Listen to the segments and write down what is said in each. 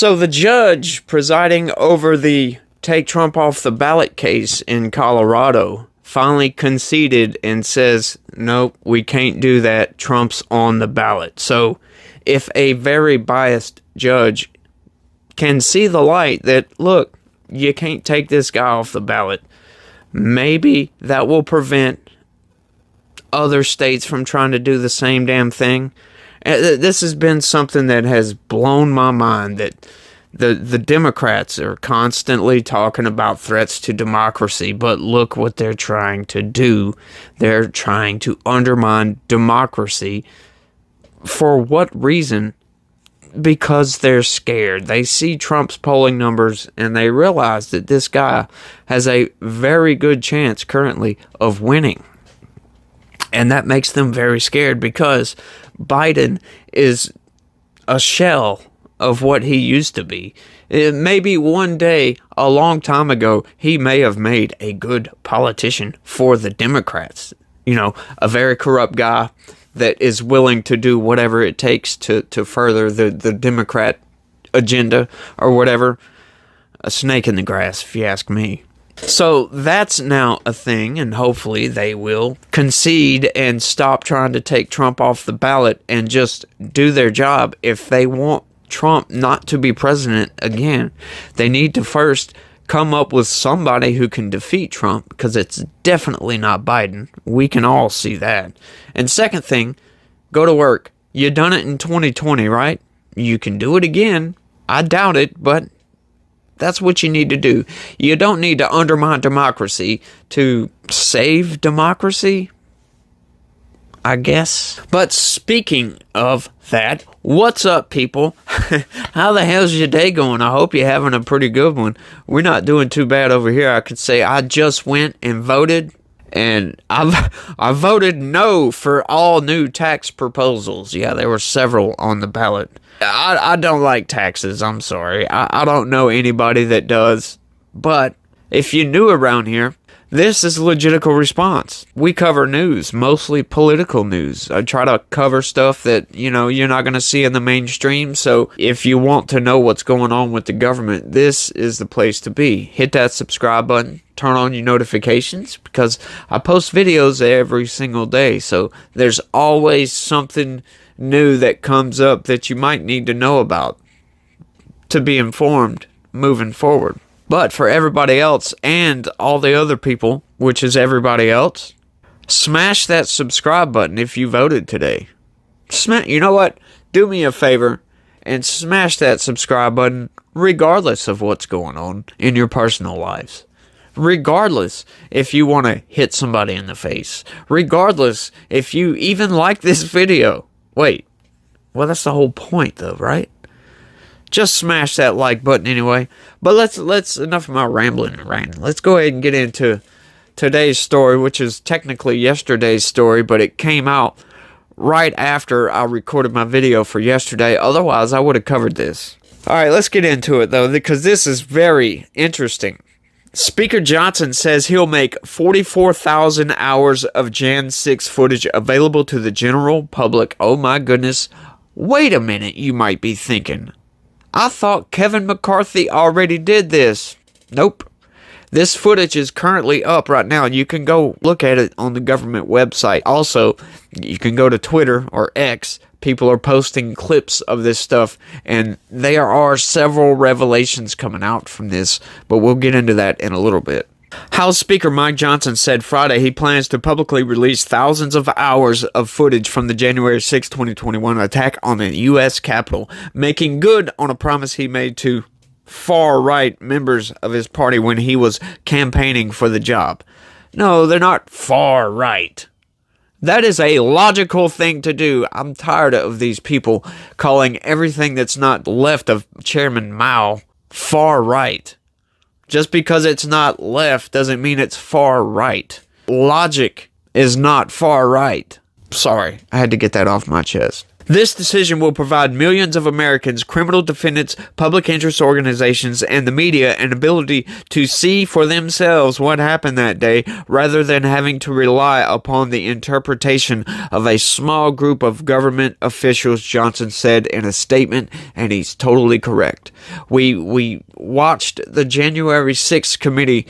So the judge presiding over the take Trump off the ballot case in Colorado finally conceded and says, nope, we can't do that. Trump's on the ballot. So if a very biased judge can see the light that, look, you can't take this guy off the ballot, maybe that will prevent other states from trying to do the same damn thing. This has been something that has blown my mind, that the Democrats are constantly talking about threats to democracy, but look what they're trying to do. They're trying to undermine democracy. For what reason? Because they're scared. They see Trump's polling numbers and they realize that this guy has a very good chance currently of winning. And that makes them very scared because Biden is a shell of what he used to be. Maybe one day, a long time ago, he may have made a good politician for the Democrats. You know, a very corrupt guy that is willing to do whatever it takes to further the Democrat agenda or whatever. A snake in the grass, if you ask me. So that's now a thing, and hopefully they will concede and stop trying to take Trump off the ballot and just do their job. If they want Trump not to be president again, they need to first come up with somebody who can defeat Trump, because it's definitely not Biden. We can all see that. And second thing, go to work. You done it in 2020, right? You can do it again. I doubt it, but that's what you need to do. You don't need to undermine democracy to save democracy, I guess. But speaking of that, what's up, people? How the hell's your day going? I hope you're having a pretty good one. We're not doing too bad over here. I could say I just went and voted, and I voted no for all new tax proposals. Yeah, there were several on the ballot. I don't like taxes. I'm sorry. I don't know anybody that does. But if you're new around here, this is a legitimate response. We cover news, mostly political news. I try to cover stuff that, you know, you're not going to see in the mainstream. So if you want to know what's going on with the government, this is the place to be. Hit that subscribe button. Turn on your notifications, because I post videos every single day. So there's always something new that comes up that you might need to know about to be informed moving forward. But for everybody else and all the other people, which is everybody else, smash that subscribe button if you voted today. You know what? Do me a favor and smash that subscribe button regardless of what's going on in your personal lives. Regardless if you want to hit somebody in the face. Regardless if you even like this video. Wait, well, that's the whole point though, right? Just smash that like button anyway. But let's enough of my rambling and ranting. Let's go ahead and get into today's story, which is technically yesterday's story, but it came out right after I recorded my video for yesterday. Otherwise, I would have covered this. All right, let's get into it though, because this is very interesting. Speaker Johnson says he'll make 44,000 hours of Jan 6 footage available to the general public. Oh my goodness. Wait a minute, you might be thinking. I thought Kevin McCarthy already did this. Nope. This footage is currently up right now, and you can go look at it on the government website. Also, you can go to Twitter or X. People are posting clips of this stuff, and there are several revelations coming out from this, but we'll get into that in a little bit. House Speaker Mike Johnson said Friday he plans to publicly release thousands of hours of footage from the January 6, 2021 attack on the U.S. Capitol, making good on a promise he made to far-right members of his party when he was campaigning for the job. No, they're not far-right. That is a logical thing to do. I'm tired of these people calling everything that's not left of Chairman Mao far-right. Just because it's not left doesn't mean it's far-right. Logic is not far-right. Sorry, I had to get that off my chest. This decision will provide millions of Americans, criminal defendants, public interest organizations, and the media an ability to see for themselves what happened that day rather than having to rely upon the interpretation of a small group of government officials, Johnson said in a statement, and he's totally correct. We watched the January 6th committee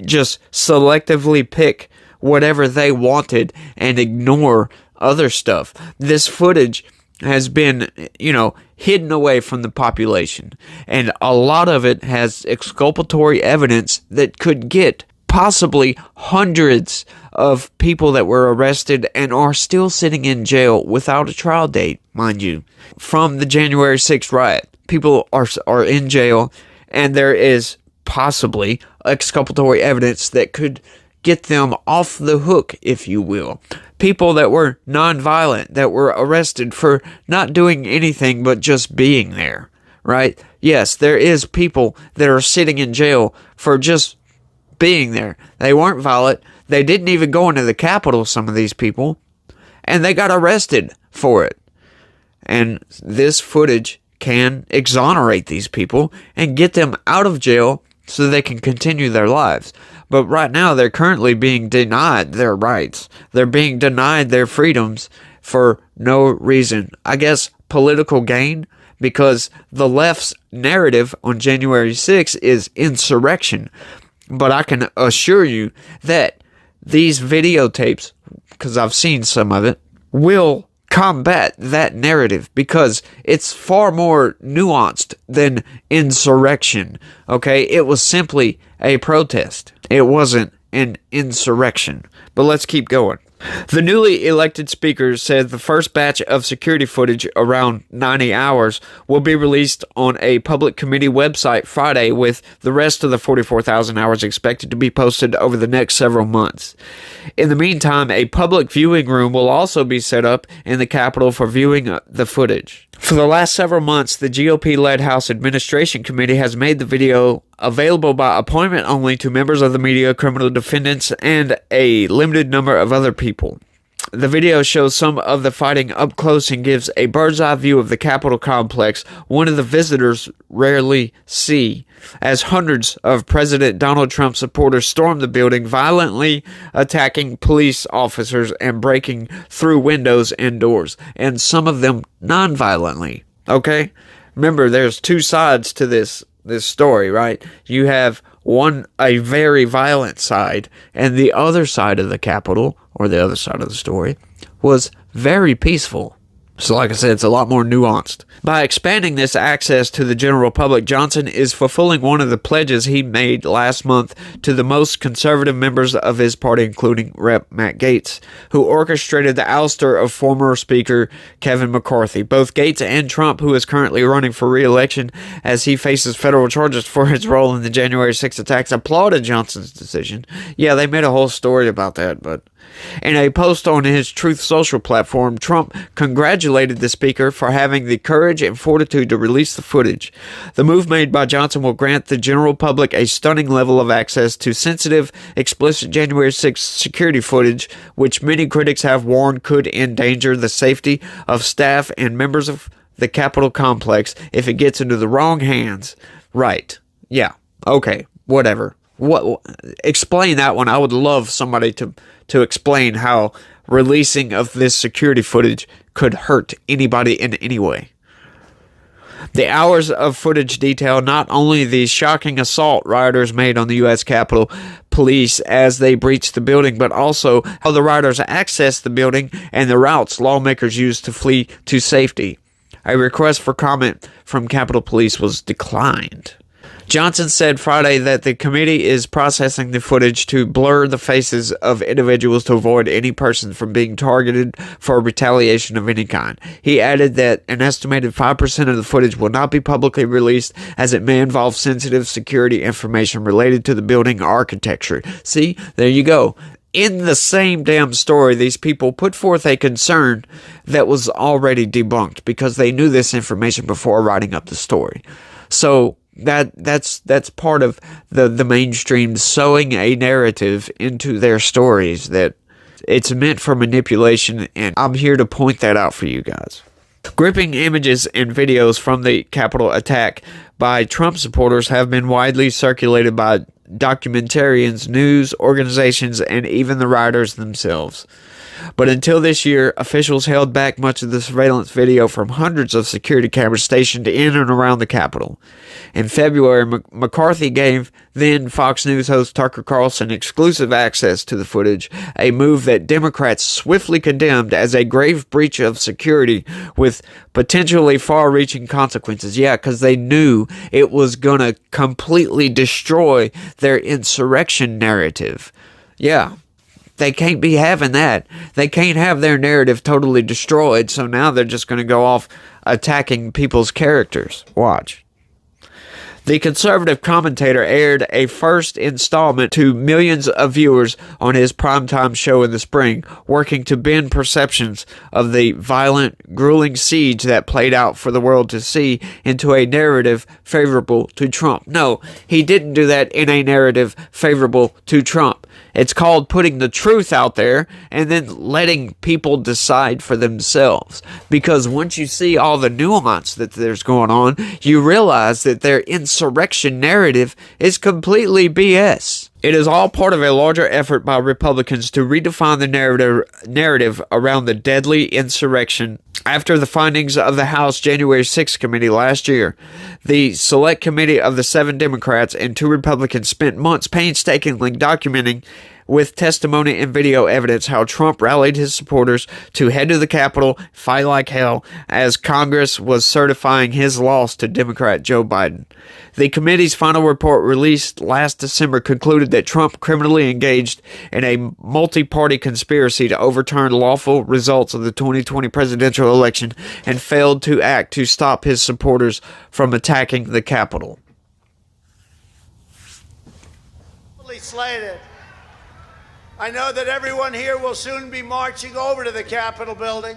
just selectively pick whatever they wanted and ignore other stuff. This footage has been, hidden away from the population, and a lot of it has exculpatory evidence that could get possibly hundreds of people that were arrested and are still sitting in jail without a trial date, mind you, from the January 6th riot. People are in jail, and there is possibly exculpatory evidence that could get them off the hook, if you will. People that were nonviolent, that were arrested for not doing anything but just being there, right? Yes, there is people that are sitting in jail for just being there. They weren't violent. They didn't even go into the Capitol, some of these people, and they got arrested for it. And this footage can exonerate these people and get them out of jail so they can continue their lives. But right now, they're currently being denied their rights. They're being denied their freedoms for no reason. I guess political gain, because the left's narrative on January 6th is insurrection. But I can assure you that these videotapes, because I've seen some of it, will combat that narrative because it's far more nuanced than insurrection. Okay, it was simply a protest. It wasn't an insurrection. But let's keep going. The newly elected speaker said the first batch of security footage, around 90 hours, will be released on a public committee website Friday, with the rest of the 44,000 hours expected to be posted over the next several months. In the meantime, a public viewing room will also be set up in the Capitol for viewing the footage. For the last several months, the GOP-led House Administration Committee has made the video available by appointment only to members of the media, criminal defendants, and a limited number of other people. The video shows some of the fighting up close and gives a bird's-eye view of the Capitol complex, one of the visitors rarely see, as hundreds of President Donald Trump supporters stormed the building, violently attacking police officers and breaking through windows and doors, and some of them non-violently. Okay? Remember, there's two sides to this story, right? You have a very violent side, and the other side of the Capitol, or the other side of the story, was very peaceful. So like I said, it's a lot more nuanced. By expanding this access to the general public, Johnson is fulfilling one of the pledges he made last month to the most conservative members of his party, including Rep. Matt Gaetz, who orchestrated the ouster of former Speaker Kevin McCarthy. Both Gaetz and Trump, who is currently running for re-election as he faces federal charges for his role in the January 6th attacks, applauded Johnson's decision. Yeah, they made a whole story about that, but in a post on his Truth Social platform, Trump congratulated the speaker for having the courage and fortitude to release the footage. The move made by Johnson will grant the general public a stunning level of access to sensitive, explicit January 6th security footage, which many critics have warned could endanger the safety of staff and members of the Capitol complex if it gets into the wrong hands. Right. Yeah. Okay. Whatever. Explain that one. I would love somebody to explain how releasing of this security footage could hurt anybody in any way. The hours of footage detail not only the shocking assault rioters made on the U.S. Capitol Police as they breached the building, but also how the rioters accessed the building and the routes lawmakers used to flee to safety. A request for comment from Capitol Police was declined. Johnson said Friday that the committee is processing the footage to blur the faces of individuals to avoid any person from being targeted for retaliation of any kind. He added that an estimated 5% of the footage will not be publicly released as it may involve sensitive security information related to the building architecture. See, there you go. In the same damn story, these people put forth a concern that was already debunked because they knew this information before writing up the story. So that's part of the mainstream sewing a narrative into their stories that it's meant for manipulation, and I'm here to point that out for you guys. Gripping images and videos from the Capitol attack by Trump supporters have been widely circulated by documentarians, news organizations, and even the rioters themselves. But until this year, officials held back much of the surveillance video from hundreds of security cameras stationed in and around the Capitol. In February, McCarthy gave then Fox News host Tucker Carlson exclusive access to the footage, a move that Democrats swiftly condemned as a grave breach of security with potentially far-reaching consequences. Yeah, because they knew it was going to completely destroy their insurrection narrative. Yeah. They can't be having that. They can't have their narrative totally destroyed, so now they're just going to go off attacking people's characters. Watch. The conservative commentator aired a first installment to millions of viewers on his primetime show in the spring, working to bend perceptions of the violent, grueling siege that played out for the world to see into a narrative favorable to Trump. No, he didn't do that in a narrative favorable to Trump. It's called putting the truth out there and then letting people decide for themselves. Because once you see all the nuance that there's going on, you realize that their insurrection narrative is completely BS. It is all part of a larger effort by Republicans to redefine the narrative around the deadly insurrection. After the findings of the House January 6th committee last year, the select committee of the 7 Democrats and 2 Republicans spent months painstakingly documenting with testimony and video evidence how Trump rallied his supporters to head to the Capitol, fight like hell, as Congress was certifying his loss to Democrat Joe Biden. The committee's final report released last December concluded that Trump criminally engaged in a multi-party conspiracy to overturn lawful results of the 2020 presidential election and failed to act to stop his supporters from attacking the Capitol. Slated. I know that everyone here will soon be marching over to the Capitol building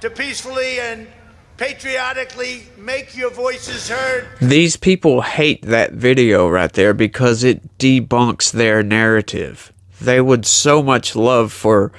to peacefully and patriotically make your voices heard. These people hate that video right there because it debunks their narrative. They would so much love for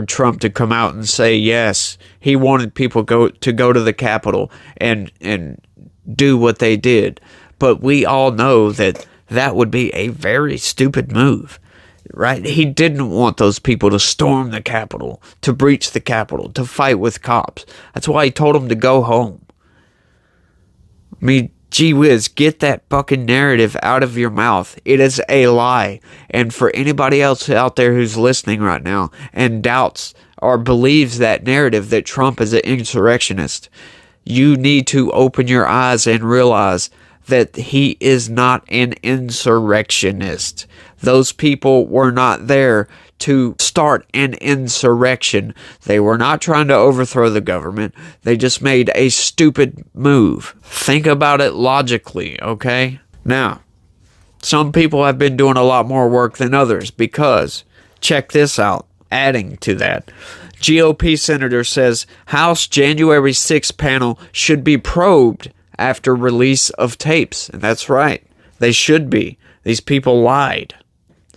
Trump to come out and say, yes, he wanted people to go to the Capitol and do what they did. But we all know that that would be a very stupid move. Right? He didn't want those people to storm the Capitol, to breach the Capitol, to fight with cops. That's why he told them to go home. I mean, gee whiz, get that fucking narrative out of your mouth. It is a lie. And for anybody else out there who's listening right now and doubts or believes that narrative that Trump is an insurrectionist, you need to open your eyes and realize that he is not an insurrectionist. Those people were not there to start an insurrection. They were not trying to overthrow the government. They just made a stupid move. Think about it logically, okay? Now, some people have been doing a lot more work than others because, check this out, adding to that, GOP senator says House January 6th panel should be probed after release of tapes. And that's right. They should be. These people lied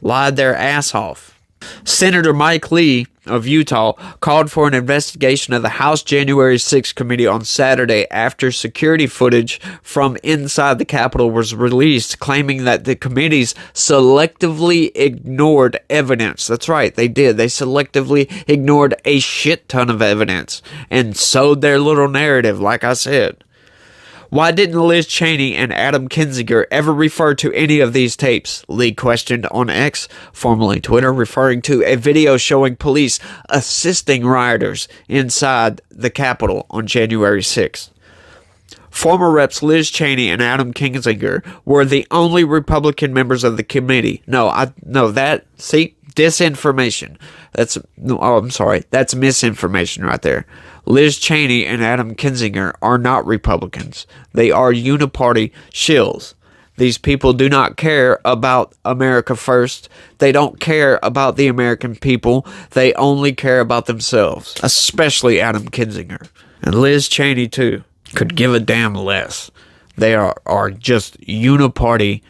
their ass off. Senator Mike Lee of Utah called for an investigation of the House January 6th committee on Saturday after security footage from inside the Capitol was released, claiming that the committees selectively ignored evidence. That's right, they did. They selectively ignored a shit ton of evidence and sowed their little narrative, like I said. Why didn't Liz Cheney and Adam Kinzinger ever refer to any of these tapes? Lee questioned on X, formerly Twitter, referring to a video showing police assisting rioters inside the Capitol on January 6th. Former reps Liz Cheney and Adam Kinzinger were the only Republican members of the committee. Disinformation. That's misinformation right there. Liz Cheney and Adam Kinzinger are not Republicans. They are uniparty shills. These people do not care about America first. They don't care about the American people. They only care about themselves, especially Adam Kinzinger. And Liz Cheney, too, could give a damn less. They are just uniparty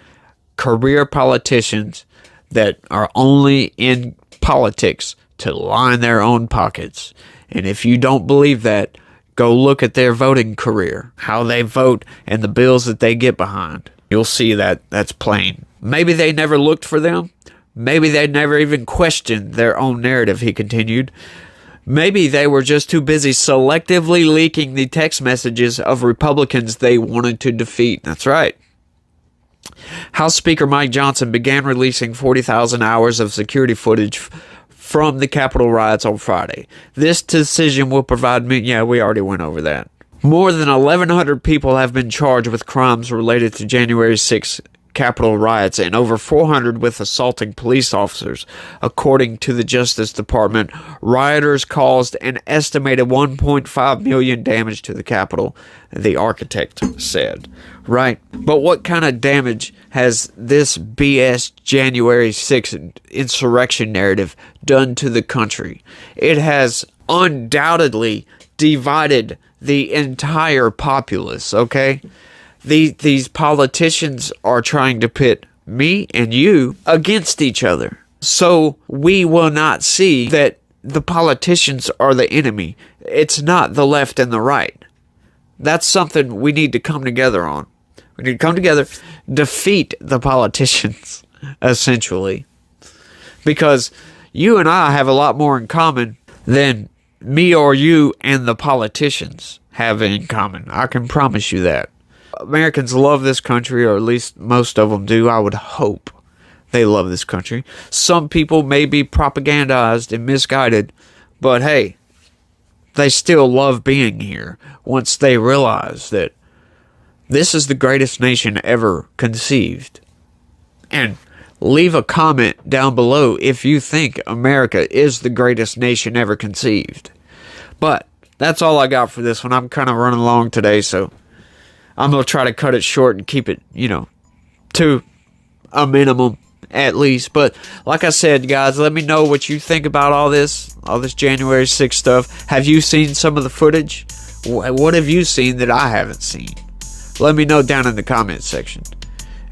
career politicians that are only in politics to line their own pockets. And if you don't believe that, Go look at their voting career, how they vote, and the bills that they get behind. You'll see that that's plain. Maybe they never looked for them. Maybe they never even questioned their own narrative, he continued. Maybe they were just too busy selectively leaking the text messages of Republicans they wanted to defeat. That's right. House Speaker Mike Johnson began releasing 40,000 hours of security footage from the Capitol riots on Friday. This decision will provide me... Yeah, we already went over that. More than 1,100 people have been charged with crimes related to January 6th Capitol riots and over 400 with assaulting police officers. According to the Justice Department, rioters caused an estimated $1.5 million damage to the Capitol, the architect said. Right. But what kind of damage has this BS January 6th insurrection narrative done to the country? It has undoubtedly divided the entire populace, okay? These politicians are trying to pit me and you against each other. So we will not see that the politicians are the enemy. It's not the left and the right. That's something we need to come together on. We need to come together, defeat the politicians, essentially. Because you and I have a lot more in common than me or you and the politicians have in common. I can promise you that. Americans love this country, or at least most of them do. I would hope they love this country. Some people may be propagandized and misguided, but hey, they still love being here once they realize that this is the greatest nation ever conceived. And leave a comment down below if you think America is the greatest nation ever conceived. But that's all I got for this one. I'm kind of running along today, so I'm going to try to cut it short and keep it, to a minimum at least. But like I said, guys, let me know what you think about all this January 6th stuff. Have you seen some of the footage? What have you seen that I haven't seen? Let me know down in the comment section.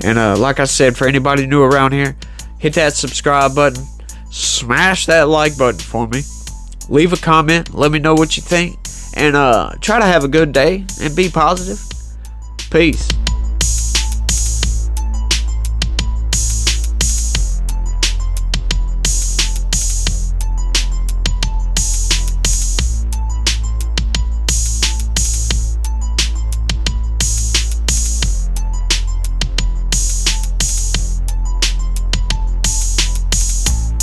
And like I said, for anybody new around here, hit that subscribe button. Smash that like button for me. Leave a comment. Let me know what you think. And try to have a good day and be positive. Peace.